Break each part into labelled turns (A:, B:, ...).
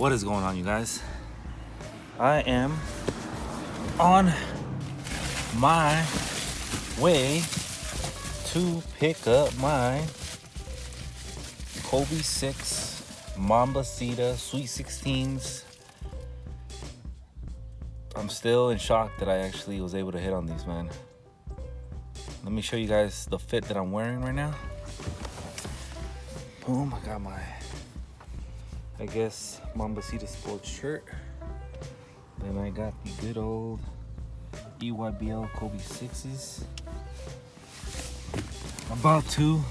A: What is going on, you guys? I am on my way to pick up my Kobe 6 Mambacita Sweet 16s. I'm still in shock that I actually was able to hit on these, man. Let me show you guys the fit that I'm wearing right now. Boom, I got my, I guess, Mambacita sports shirt. Then I got the good old EYBL Kobe 6s. I'm about to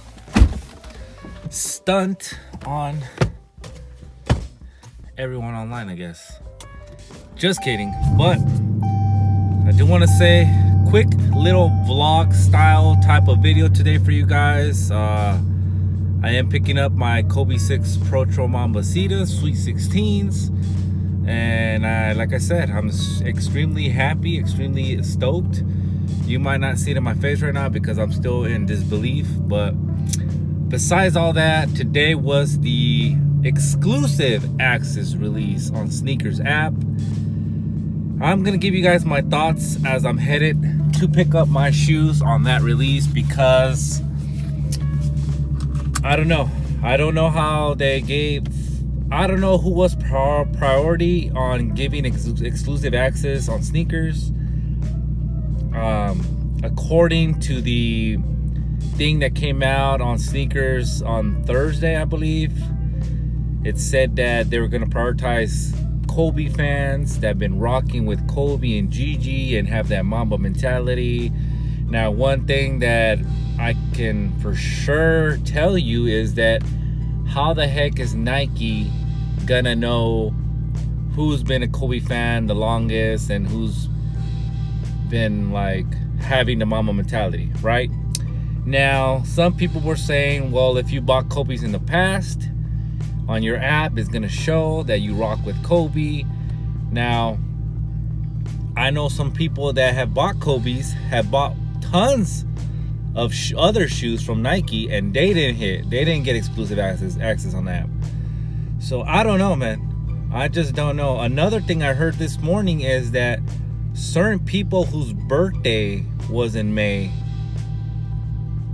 A: stunt on everyone online, I guess. Just kidding, but I do want to say quick little vlog style type of video today for you guys. I am picking up my Kobe 6 Protro Mambacitas Sweet 16s, and like I said, I'm extremely happy, extremely stoked. You might not see it in my face right now because I'm still in disbelief, but besides all that, today was the exclusive Axis release on SNKRS app. I'm gonna give you guys my thoughts as I'm headed to pick up my shoes on that release, because I don't know how they gave, I don't know who was priority on giving exclusive access on SNKRS. According to the thing that came out on SNKRS on Thursday, I believe, it said that they were gonna prioritize Kobe fans that have been rocking with Kobe and Gigi and have that Mamba mentality. Now, one thing that I can for sure tell you is that how the heck is Nike gonna know who's been a Kobe fan the longest and who's been like having the Mamba mentality, right? Now, some people were saying, well, if you bought Kobe's in the past, on your app is gonna show that you rock with Kobe. Now, I know some people that have bought Kobe's have bought tons of other shoes from Nike, and they didn't get exclusive access on the app. So I don't know, man. I just don't know. Another thing I heard this morning is that certain people whose birthday was in May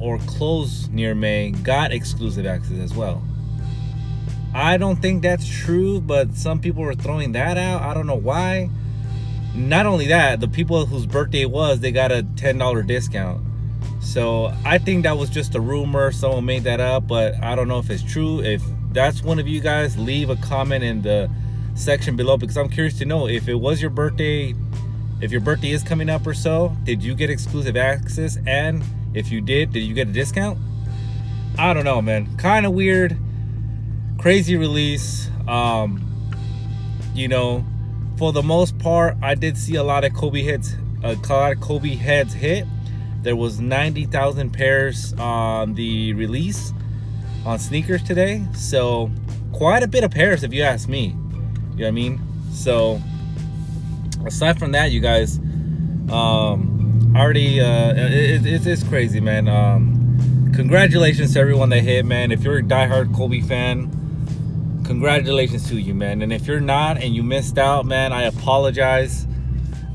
A: or close near May got exclusive access as well. I don't think that's true, but some people were throwing that out. I don't know why. Not only that, the people whose birthday was, they got a $10 discount. So I think that was just a rumor. Someone made that up, but I don't know if it's true. If that's one of you guys, leave a comment in the section below, because I'm curious to know if it was your birthday, if your birthday is coming up or so, did you get exclusive access? And if you did you get a discount? I don't know, man. Kind of weird. Crazy release. You know, for the most part, I did see a lot of Kobe heads hit. There was 90,000 pairs on the release on SNKRS today, so quite a bit of pairs if you ask me. You know what I mean? So aside from that, you guys, it's crazy, man. Congratulations to everyone that hit, man. If you're a diehard Kobe fan, congratulations to you, man. And if you're not and you missed out, man, I apologize.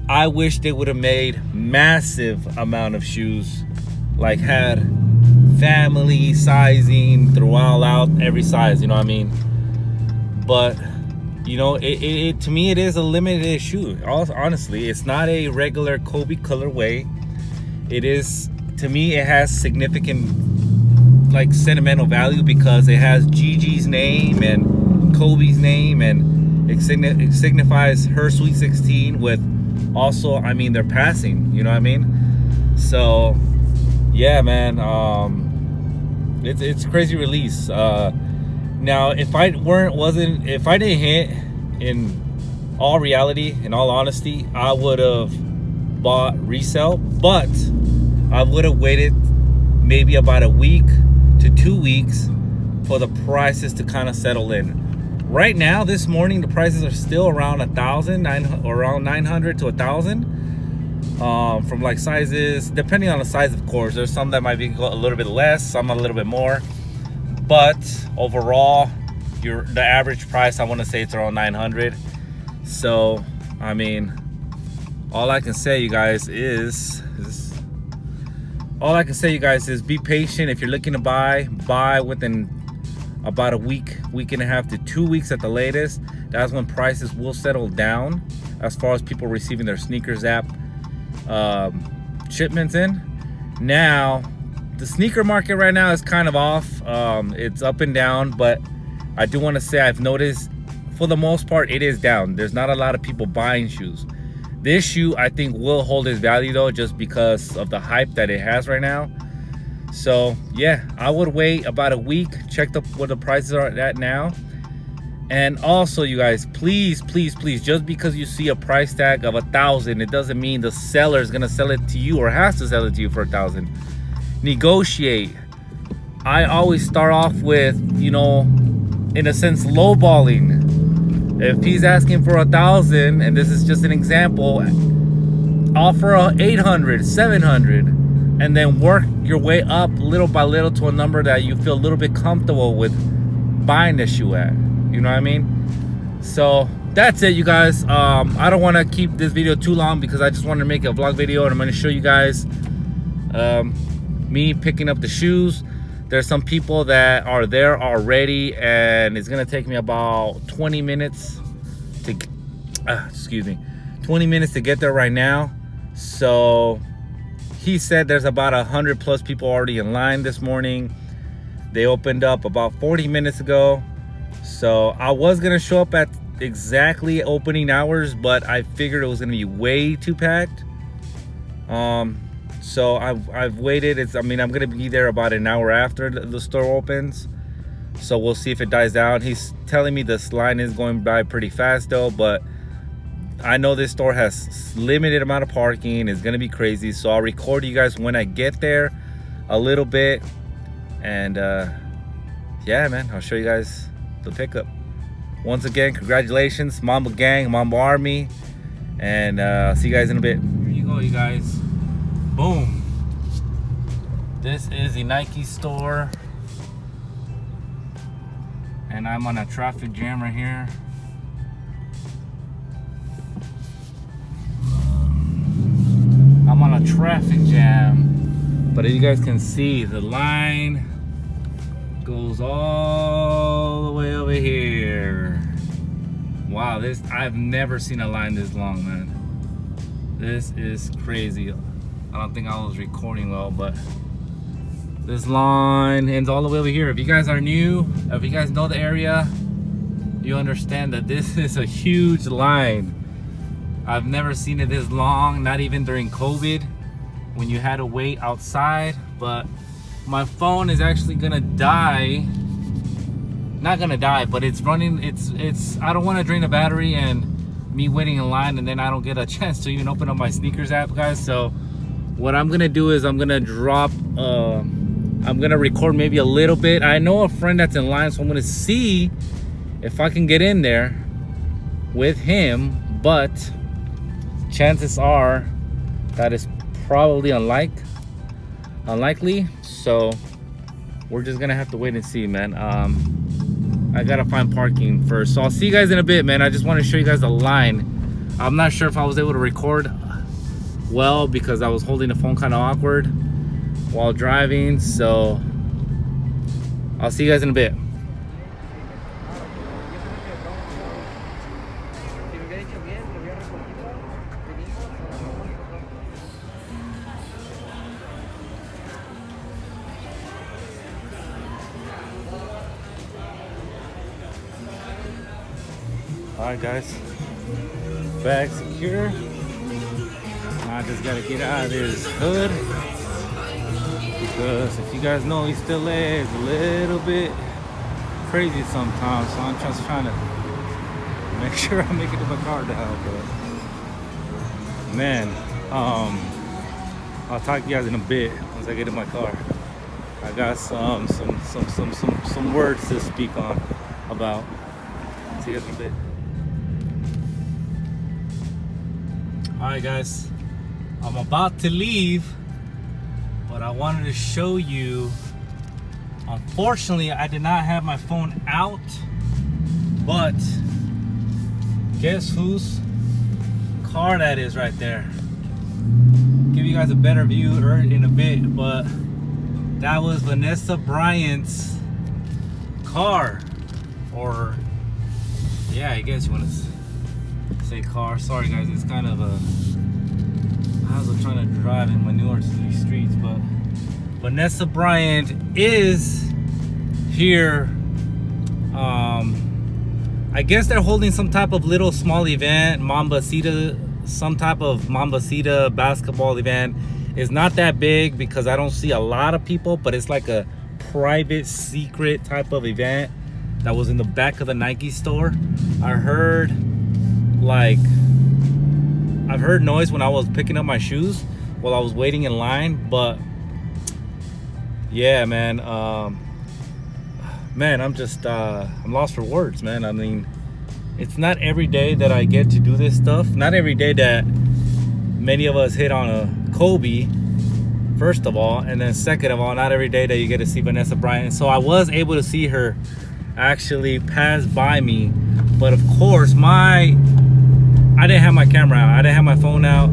A: I wish they would have made massive amount of shoes, like had family sizing throughout every size, you know what I mean? But you know, it to me, it is a limited shoe. Honestly, it's not a regular Kobe colorway. It is, to me, it has significant like sentimental value because it has Gigi's name and Kobe's name, and it signifies her Sweet 16 with also, I mean, they're passing, you know what I mean? So yeah, man, it's a crazy release. Now, if I didn't hit, in all reality, in all honesty, I would have bought Resale, but I would have waited maybe about a week to 2 weeks for the prices to kind of settle in. Right now, this morning, the prices are still around around 900 to 1,000. From like sizes, depending on the size, of course. There's some that might be a little bit less, some a little bit more. But overall, the average price, I want to say it's around 900. So I mean, all I can say, you guys, is be patient. If you're looking to buy within about a week and a half to 2 weeks at the latest. That's when prices will settle down as far as people receiving their sneakers app shipments in. Now, the sneaker market right now is kind of off. It's up and down, but I do want to say I've noticed for the most part it is down. There's not a lot of people buying shoes. This shoe I think will hold its value though, just because of the hype that it has right now. So yeah, I would wait about a week, check what the prices are at now. And also, you guys, please, just because you see a price tag of 1,000, it doesn't mean the seller is gonna sell it to you or has to sell it to you for 1,000. Negotiate. I always start off with, you know, in a sense, lowballing. If he's asking for 1,000, and this is just an example, offer a 800, 700, and then work your way up little by little to a number that you feel a little bit comfortable with buying the shoe at. You know what I mean? So that's it, you guys. I don't want to keep this video too long because I just wanted to make a vlog video, and I'm going to show you guys me picking up the shoes. There's some people that are there already, and it's going to take me about 20 minutes to 20 minutes to get there right now. So he said there's about 100 plus people already in line this morning. They opened up about 40 minutes ago. So I was gonna show up at exactly opening hours, but I figured it was gonna be way too packed. So I've waited. I'm gonna be there about an hour after the store opens. So we'll see if it dies down. He's telling me this line is going by pretty fast though, but I know this store has limited amount of parking. It's gonna be crazy. So I'll record you guys when I get there a little bit, and yeah, man, I'll show you guys the pickup. Once again, congratulations, Mamba Gang, Mamba Army, and see you guys in a bit. Here you go, you guys. Boom. This is the Nike store, and I'm on a traffic jam right here. I'm on a traffic jam, but as you guys can see, the line goes all the way over here. Wow, I've never seen a line this long, man. This is crazy. I don't think I was recording well, but this line ends all the way over here. If you guys are new, if you guys know the area, you understand that this is a huge line. I've never seen it this long, not even during COVID when you had to wait outside. But my phone is actually gonna die. Not gonna die, but it's running. I don't want to drain the battery and me waiting in line, and then I don't get a chance to even open up my sneakers app, guys. So what I'm gonna do is I'm gonna record maybe a little bit. I know a friend that's in line, so I'm gonna see if I can get in there with him, but chances are that is probably unlikely. So we're just gonna have to wait and see, man. I gotta find parking first, so I'll see you guys in a bit, man. I just want to show you guys the line. I'm not sure if I was able to record well because I was holding the phone kind of awkward while driving, so I'll see you guys in a bit. Alright guys, bag secure. I just gotta get out of this hood because if you guys know East LA is a little bit crazy sometimes, so I'm just trying to make sure I make it to my car now. But man, I'll talk to you guys in a bit once I get in my car. I got some words to speak on about. See you guys in a bit. Alright guys, I'm about to leave, but I wanted to show you. Unfortunately, I did not have my phone out
B: But guess whose car that is right there? Give you guys a better view in a bit, but that was Vanessa Bryant's car. Or yeah, I guess you want to say car. Sorry guys, it's kind of a, I was trying to drive and manure through these streets, but Vanessa Bryant is here. I guess they're holding some type of little small event, Mambacita, some type of Mambacita basketball event. It's not that big because I don't see a lot of people, but it's like a private secret type of event that was in the back of the Nike store. I've heard noise when I was picking up my shoes while I was waiting in line, but yeah, man, I'm just I'm lost for words, man. I mean, it's not every day that I get to do this stuff. Not every day that many of us hit on a Kobe, first of all, and then second of all, not every day that you get to see Vanessa Bryant. So I was able to see her actually pass by me, but of course I didn't have my camera out. I didn't have my phone out.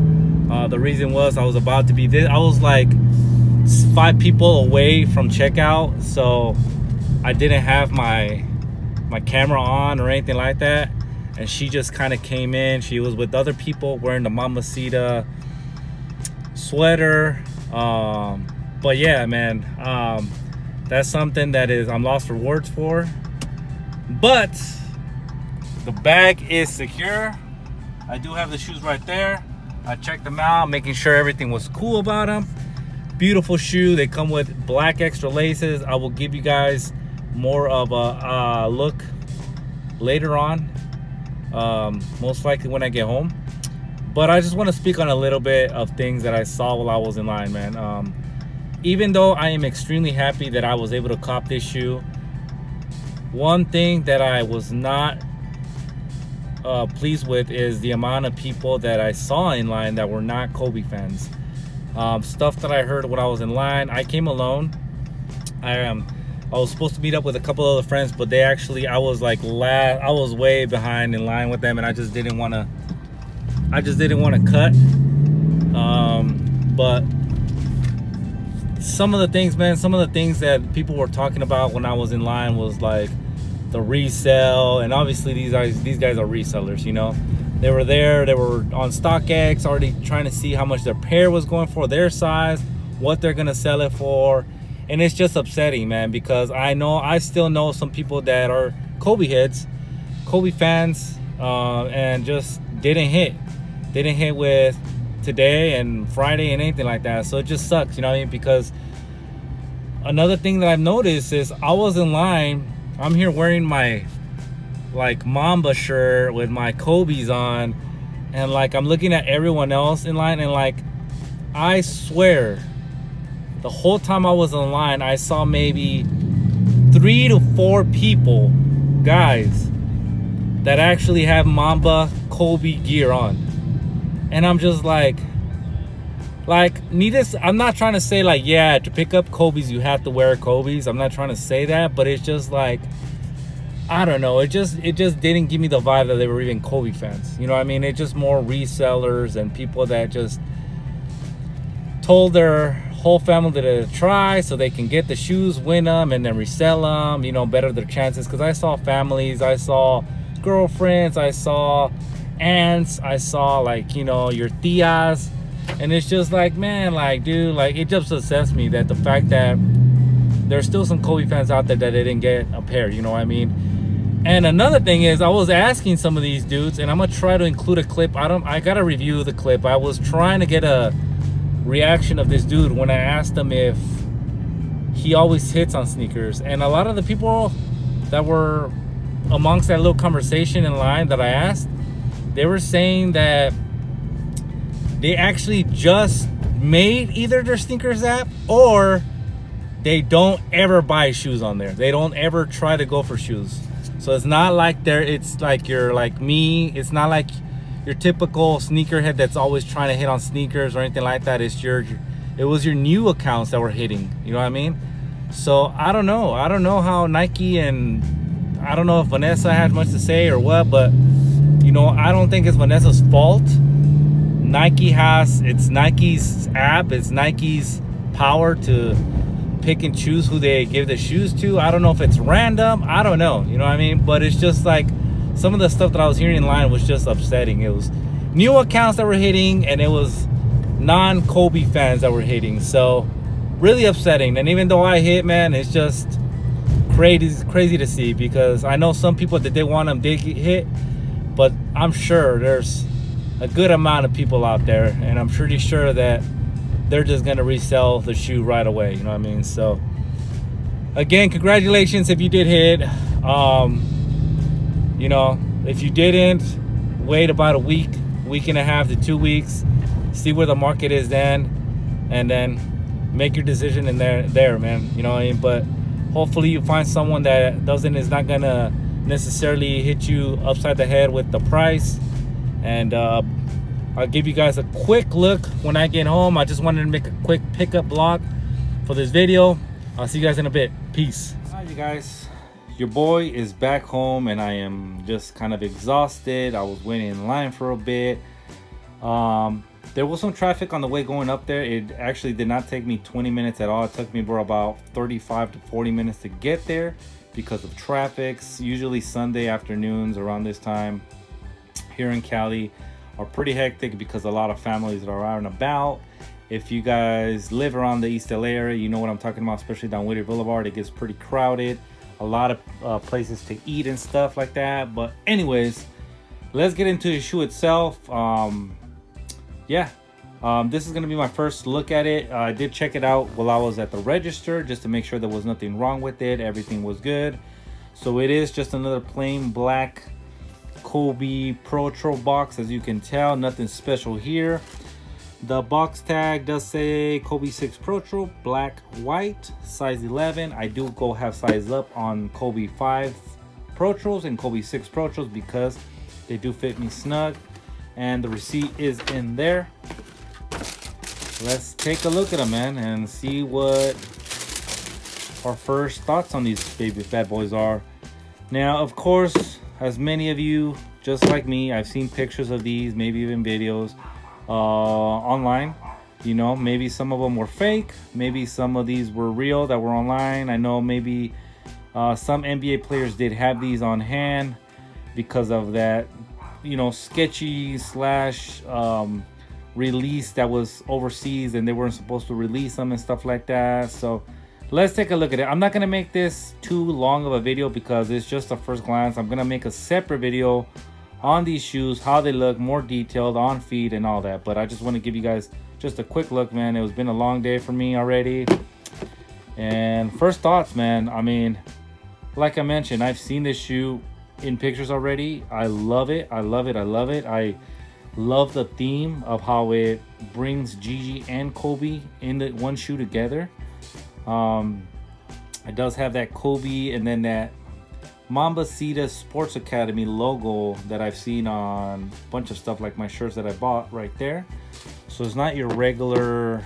B: The reason was I was about to be this. I was like 5 people away from checkout, so I didn't have my camera on or anything like that. And she just kind of came in. She was with other people wearing the Mambacita sweater. But yeah, man, that's something that I'm lost for words for. But the bag is secure. I do have the shoes right there. I checked them out, making sure everything was cool about them. Beautiful shoe. They come with black extra laces. I will give you guys more of a look later on, most likely when I get home. But I just want to speak on a little bit of things that I saw while I was in line, man. Even though I am extremely happy that I was able to cop this shoe, one thing that I was not pleased with is the amount of people that I saw in line that were not Kobe fans. Stuff that I heard when I was in line. I came alone. I was supposed to meet up with a couple other friends, but they actually, I was way behind in line with them, and I just didn't want to cut. But some of the things, man, some of the things that people were talking about when I was in line was like the resale, and obviously these guys are resellers, you know. They were there, they were on StockX already trying to see how much their pair was going for, their size, what they're gonna sell it for. And it's just upsetting, man, because I still know some people that are Kobe heads, Kobe fans, and just didn't hit with today and Friday and anything like that. So it just sucks, you know what I mean? Because another thing that I've noticed is I was in line, I'm here wearing my like Mamba shirt with my Kobe's on, and like I'm looking at everyone else in line, and like I swear the whole time I was in line I saw maybe 3 to 4 people, guys, that actually have Mamba Kobe gear on. And I'm just like needless, I'm not trying to say like, yeah, to pick up Kobe's you have to wear Kobe's. I'm not trying to say that, but it's just like, I don't know, it just didn't give me the vibe that they were even Kobe fans. You know what I mean? It's just more resellers and people that just told their whole family to try so they can get the shoes, win them, and then resell them, you know, better their chances. Because I saw families, I saw girlfriends, I saw aunts, I saw like, you know, your tias, and it's just like, man, like, dude, like, it just upsets me that the fact that there's still some Kobe fans out there that they didn't get a pair, you know what I mean? And another thing is, I was asking some of these dudes, and I'm gonna try to include a clip. I gotta review the clip. I was trying to get a reaction of this dude when I asked him if he always hits on sneakers, and a lot of the people that were amongst that little conversation in line that I asked, they were saying that they actually just made either their sneakers app, or they don't ever buy shoes on there. They don't ever try to go for shoes. So it's not like it's like you're like me. It's not like your typical sneakerhead that's always trying to hit on sneakers or anything like that. It was your new accounts that were hitting, you know what I mean? So I don't know how Nike, and I don't know if Vanessa had much to say or what, but you know, I don't think it's Vanessa's fault. It's Nike's app, it's Nike's power to pick and choose who they give the shoes to. I don't know if it's random, I don't know, you know what I mean? But it's just like some of the stuff that I was hearing in line was just upsetting. It was new accounts that were hitting, and it was non-Kobe fans that were hitting. So really upsetting. And even though I hit, man, it's just crazy to see, because I know some people that they want them did get hit, but I'm sure there's a good amount of people out there, and I'm pretty sure that they're just gonna resell the shoe right away, you know what I mean? So again, congratulations if you did hit. You know, if you didn't, wait about a week and a half to 2 weeks, see where the market is then, and then make your decision in there, man, you know what I mean? But hopefully you find someone that is not gonna necessarily hit you upside the head with the price. And I'll give you guys a quick look when I get home. I just wanted to make a quick pickup vlog for this video. I'll see you guys in a bit. Peace. All right, you guys, your boy is back home, and I am just kind of exhausted. I was waiting in line for a bit. There was some traffic on the way going up there. It actually did not take me 20 minutes at all. It took me for about 35 to 40 minutes to get there because of traffic. Usually Sunday afternoons around this time here in Cali are pretty hectic because a lot of families are out and about. If you guys live around the East LA area, you know what I'm talking about, especially down Whittier Boulevard. It gets pretty crowded. A lot of places to eat and stuff like that. But anyways, let's get into the shoe itself. This is gonna be my first look at it. I did check it out while I was at the register just to make sure there was nothing wrong with it. Everything was good. So it is just another plain black Kobe Protro box, as you can tell. Nothing special here. The box tag does say Kobe 6 Protro, black, white, size 11. I do go have size up on Kobe 5 Protros and Kobe 6 Protros because they do fit me snug. And the receipt is in there. Let's take a look at them, man, and see what our first thoughts on these baby fat boys are. Now, of course, as many of you, just like me, I've seen pictures of these, maybe even videos online. You know, maybe some of them were fake, maybe some of these were real that were online. I know maybe some NBA players did have these on hand because of that, you know, sketchy slash release that was overseas and they weren't supposed to release them and stuff like that. So let's take a look at it. I'm not gonna make this too long of a video because it's just a first glance. I'm gonna make a separate video on these shoes, how they look, more detailed on feet and all that. But I just want to give you guys just a quick look, man. It's been a long day for me already. And first thoughts, man, I mean, like I mentioned, I've seen this shoe in pictures already. I love it. I love it. I love it. I love the theme of how it brings Gigi and Kobe in the one shoe together. It does have that Kobe and then that Mambacita Sports Academy logo that I've seen on a bunch of stuff like my shirts that I bought right there. So it's not your regular,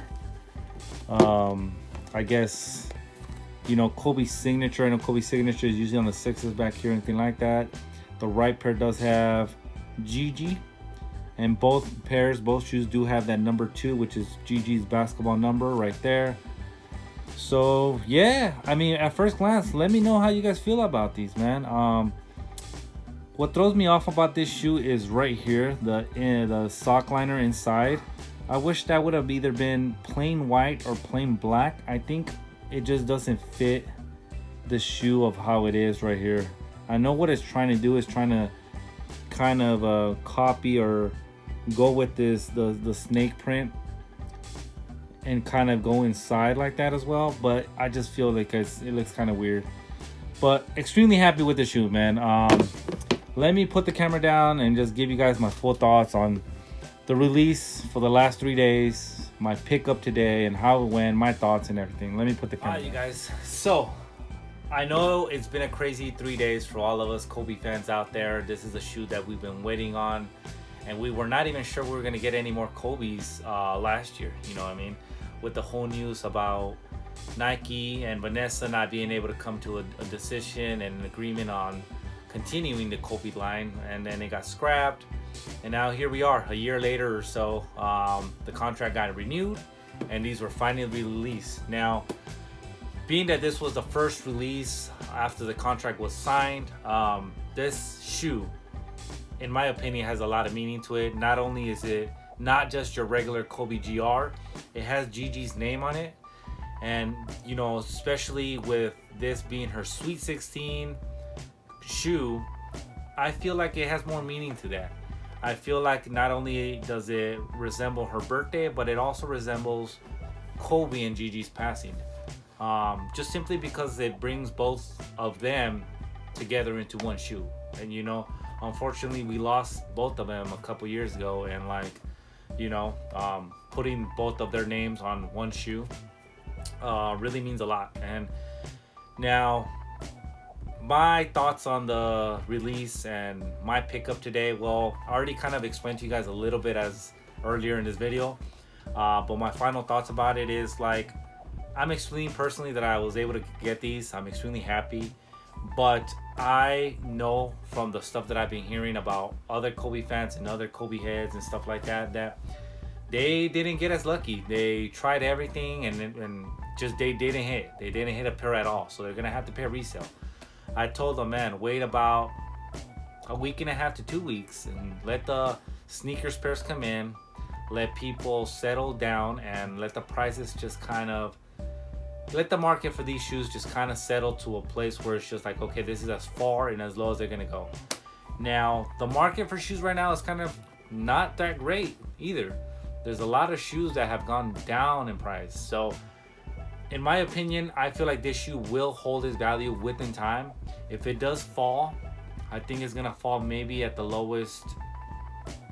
B: I guess, you know, Kobe signature. I know Kobe signature is usually on the sixes back here, anything like that. The right pair does have Gigi, and both shoes do have that number 2, which is Gigi's basketball number right there. So yeah, I mean, at first glance, let me know how you guys feel about these, man. What throws me off about this shoe is right here, the sock liner inside. I wish that would have either been plain white or plain black. I think it just doesn't fit the shoe of how it is right here. I know what it's trying to do is trying to kind of copy or go with this the snake print and kind of go inside like that as well, but I just feel like it looks kind of weird. But extremely happy with the shoe, man. Let me put the camera down and just give you guys my full thoughts on the release for the last 3 days, my pickup today, and how it went, my thoughts and everything. Let me put the camera down. You guys, so I know it's been a crazy 3 days for all of us Kobe fans out there. This is a shoe that we've been waiting on, and we were not even sure we were going to get any more Kobe's last year, you know what I mean? With the whole news about
A: Nike and Vanessa not being able to come to a decision and an agreement on continuing the Kobe line, and then it got scrapped. And now here we are, a year later or so. The contract got renewed, and these were finally released. Now, being that this was the first release after the contract was signed, this shoe, in my opinion, has a lot of meaning to it. Not only is it not just your regular Kobe GR, it has Gigi's name on it. And, you know, especially with this being her Sweet 16 shoe, I feel like it has more meaning to that. I feel like not only does it resemble her birthday, but it also resembles Kobe and Gigi's passing. Just simply because it brings both of them together into one shoe. And, you know, unfortunately, we lost both of them a couple years ago, and like, you know, putting both of their names on one shoe really means a lot. And now, my thoughts on the release and my pickup today, well, I already kind of explained to you guys a little bit as earlier in this video, but my final thoughts about it is, like, I'm extremely personally that I was able to get these. I'm extremely happy, but I know from the stuff that I've been hearing about other Kobe fans and other Kobe heads and stuff like that, that they didn't get as lucky. They tried everything and just they didn't hit. They didn't hit a pair at all, so they're gonna have to pay resale. I told them, man, wait about a week and a half to 2 weeks and let the sneakers pairs come in, let people settle down, and let the prices just kind of, let the market for these shoes just kind of settle to a place where it's just like, okay, this is as far and as low as they're gonna go. Now, the market for shoes right now is kind of not that great either. There's a lot of shoes that have gone down in price. So, in my opinion, I feel like this shoe will hold its value within time. If it does fall, I think it's gonna fall maybe at the lowest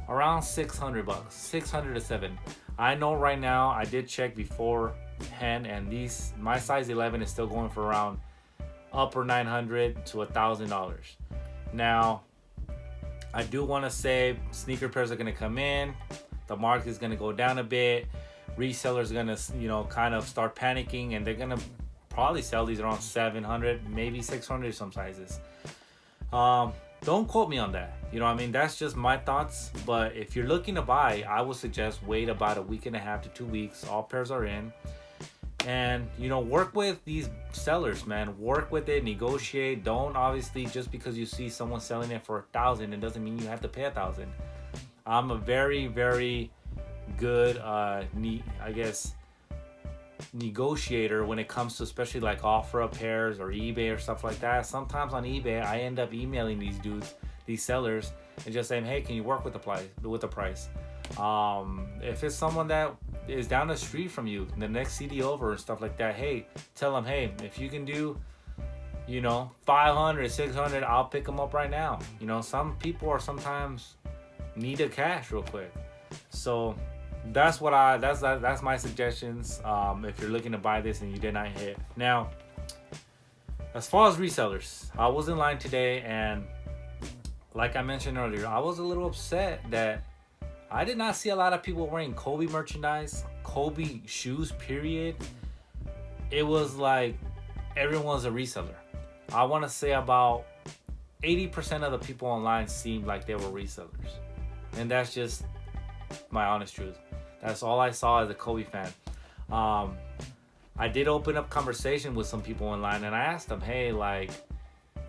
A: around 600 bucks, 600 to 7. I know right now, I did check beforehand, and these, my size 11 is still going for around upper 900 to $1,000. Now, I do want to say sneaker pairs are gonna come in, the market is gonna go down a bit. Resellers are gonna, you know, kind of start panicking, and they're gonna probably sell these around 700, maybe 600 some sizes. Don't quote me on that. You know what I mean? That's just my thoughts. But if you're looking to buy, I would suggest wait about a week and a half to 2 weeks. All pairs are in. And, you know, work with these sellers, man. Work with it, negotiate. Don't, obviously, just because you see someone selling it for $1,000, it doesn't mean you have to pay $1,000. I'm a very, very good I guess negotiator when it comes to especially like OfferUp pairs or eBay or stuff like that. Sometimes on eBay I end up emailing these dudes, these sellers, and just saying, hey, can you work with the price? If it's someone that is down the street from you, the next city over and stuff like that, hey, tell them, hey, if you can do, you know, 500, 600, I'll pick them up right now. You know, some people are sometimes need the cash real quick. So that's my suggestions if you're looking to buy this and you did not hit. Now, as far as resellers, I was in line today, and like I mentioned earlier, I was a little upset that I did not see a lot of people wearing Kobe merchandise, Kobe shoes, period. It was like everyone's a reseller. I want to say about 80% of the people online seemed like they were resellers. And that's just my honest truth. That's all I saw as a Kobe fan. I did open up conversation with some people online, and I asked them, hey, like,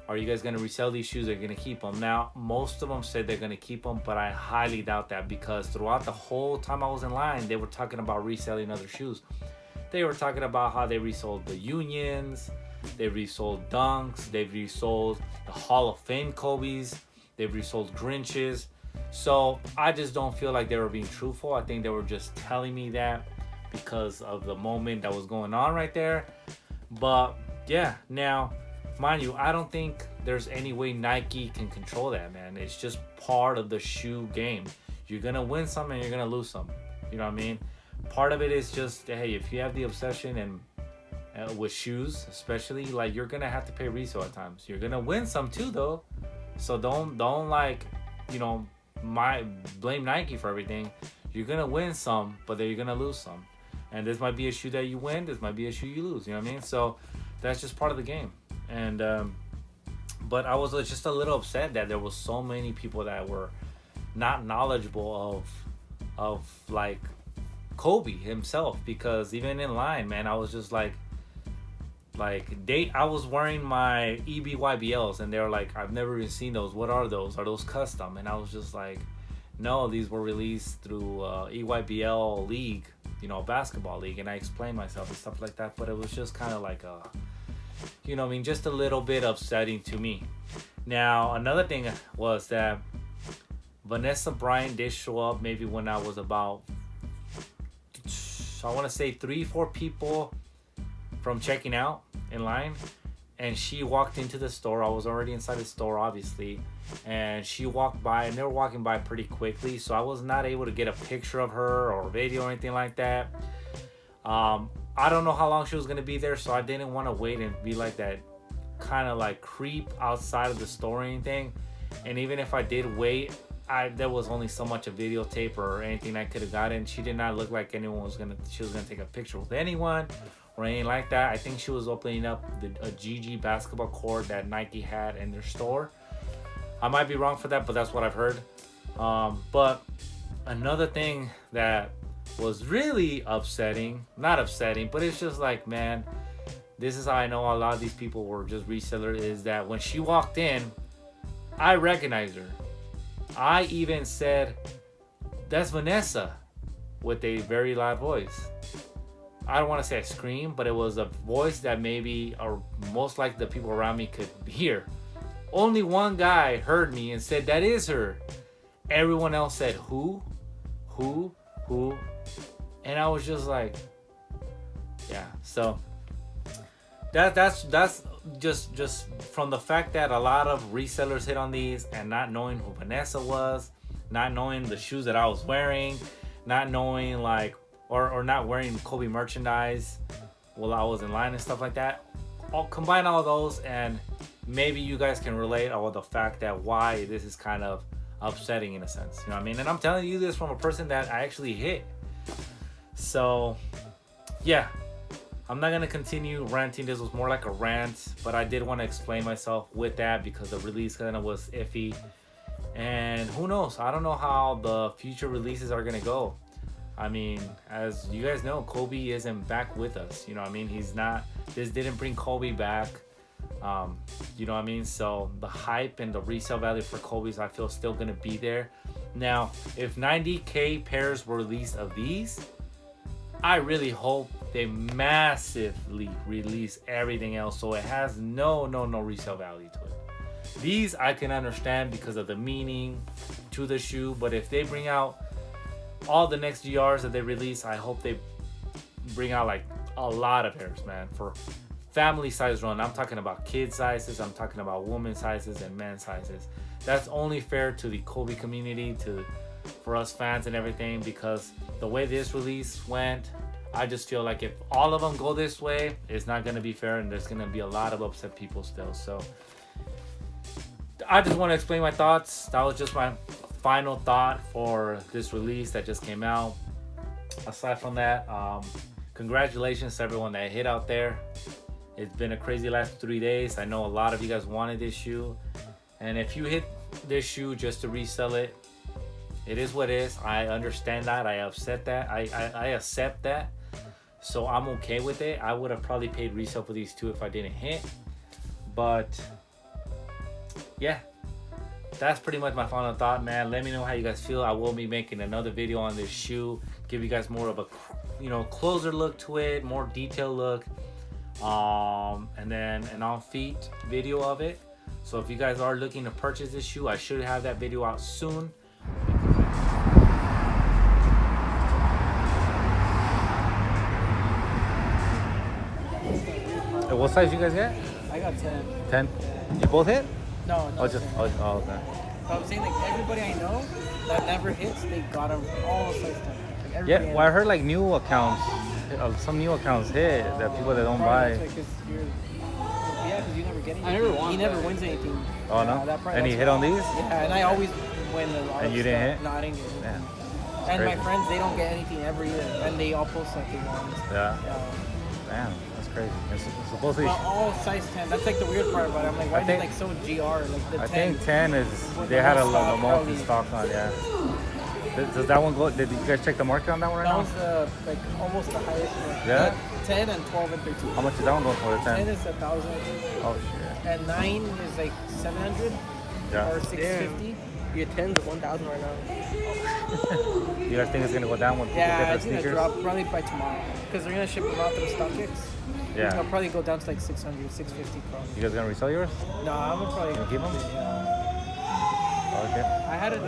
A: are you guys going to resell these shoes? Or are you going to keep them? Now, most of them said they're going to keep them, but I highly doubt that, because throughout the whole time I was in line, they were talking about reselling other shoes. They were talking about how they resold the Unions, they resold Dunks, they've resold the Hall of Fame Kobe's, they've resold Grinches. So I just don't feel like they were being truthful. I think they were just telling me that because of the moment that was going on right there. But yeah, now, mind you, I don't think there's any way Nike can control that, man. It's just part of the shoe game. You're gonna win some and you're gonna lose some. You know what I mean? Part of it is just, hey, if you have the obsession and with shoes, especially, like, you're gonna have to pay resale at times. You're gonna win some too, though. So don't like, you know, blame Nike for everything. You're gonna win some, but then you're gonna lose some.
B: And this might be a shoe that you win. This might be a shoe you lose. You know what I mean? So that's just part of the game. And but I was just a little upset that there was so many people that were not knowledgeable of like Kobe himself, because even in line, man, I was just like I was wearing my EBYBLs and they were like, I've never even seen those. What are those? Are those custom? And I was just like, no, these were released through EYBL league, you know, basketball league. And I explained myself and stuff like that, but it was just kind of like you know what I mean, just a little bit upsetting to me. Now, another thing was that Vanessa Bryant did show up maybe when I was about, I want to say 3-4 people from checking out in line. And she walked into the store. I was already inside the store, obviously. And she walked by, and they were walking by pretty quickly. So I was not able to get a picture of her or video or anything like that. I don't know how long she was going to be there, so I didn't want to wait and be like that kind of like creep outside of the store or anything. And even if I did wait, there was only so much of videotape or anything I could have gotten. She did not look like anyone was gonna take a picture with anyone or anything like that. I think she was opening up a GG basketball court that Nike had in their store. I might be wrong for that, but that's what I've heard. But another thing that was really upsetting, not upsetting, but it's just like, man, this is how I know a lot of these people were just resellers, is that when she walked in, I recognized her. I even said, that's Vanessa, with a very loud voice. I don't want to say I screamed, but it was a voice that maybe, or most likely the people around me could hear. Only one guy heard me and said, that is her. Everyone else said, who? And I was just like, yeah. So that's just from the fact that a lot of resellers hit on these and not knowing who Vanessa was, not knowing the shoes that I was wearing, not knowing like, or not wearing Kobe merchandise while I was in line and stuff like that. I'll combine all those, and maybe you guys can relate on the fact that why this is kind of upsetting in a sense. You know what I mean? And I'm telling you this from a person that I actually hit. So yeah, I'm not going to continue ranting. This was more like a rant, but I did want to explain myself with that because the release kind of was iffy. And who knows? I don't know how the future releases are going to go. I mean, as you guys know, Kobe isn't back with us. You know what I mean? He's not. This didn't bring Kobe back. You know what I mean? So the hype and the resale value for Kobe's, I feel, still going to be there. Now, if 90K pairs were released of these, I really hope they massively release everything else so it has no resale value to it. These I can understand because of the meaning to the shoe, but if they bring out all the next GRs that they release, I hope they bring out like a lot of pairs, man, for family size run. I'm talking about kid sizes, I'm talking about woman sizes and man sizes. That's only fair to the Kobe community, for us fans and everything, because the way this release went, I just feel like if all of them go this way, it's not going to be fair, and there's going to be a lot of upset people still. So I just want to explain my thoughts. That was just my final thought for this release that just came out. Aside from that, congratulations to everyone that hit out there. It's been a crazy last 3 days. I know a lot of you guys wanted this shoe, and if you hit this shoe just to resell it, it is what it is. I understand that. I accept that. So I'm okay with it. I would have probably paid resale for these two if I didn't hit. But yeah, that's pretty much my final thought, man. Let me know how you guys feel. I will be making another video on this shoe, give you guys more of a, closer look to it, more detailed look, and then an on feet video of it. So if you guys are looking to purchase this shoe, I should have that video out soon. What size you guys get?
C: I got 10.
B: 10? You both hit?
C: No, no.
B: Okay.
C: So I'm saying, like, everybody I know that never hits, they got them all size 10. Like,
B: Yeah, well, I heard like new accounts, some new accounts hit that people that don't buy.
C: Because you never get anything.
D: I never won.
C: He never wins anything.
B: Oh no? And he hit on these?
C: Yeah, and I always win.
B: And you didn't hit?
C: No, I didn't get it.
B: Yeah.
C: And my
B: crazy.
C: friends, they don't get anything every year, and they all post like they want.
B: Yeah.
C: Yeah.
B: Damn, that's crazy. It's supposedly.
C: Well, all size 10. That's like the weird part about it. I'm like, why is it like so GR? Like the
B: I
C: 10.
B: think 10 is
C: With
B: they
C: the
B: had
C: most stock,
B: the most in
C: probably.
B: stock on. Yeah. Does that one go? Did you guys check the market on that one right
C: That
B: now?
C: was like almost the highest one.
B: Yeah?
C: 10 and 12 and 13.
B: How much is that one going for? The
C: 10
B: 10.
C: is 1,000,
B: Oh shit.
C: and 9 is like 700
B: Yeah.
C: or 650.
D: Your 10's at 1,000 right now.
B: You guys think it's gonna go down when people
C: Yeah,
B: get their
C: it's gonna
B: sneakers?
C: drop probably by tomorrow because they're gonna ship them out to the StockX.
B: Yeah.
C: It'll probably go down to like 600, 650 probably.
B: You guys gonna resell yours?
C: No, I'm gonna probably
B: Gonna keep 'em?
C: Yeah.
B: Okay.
C: I had it.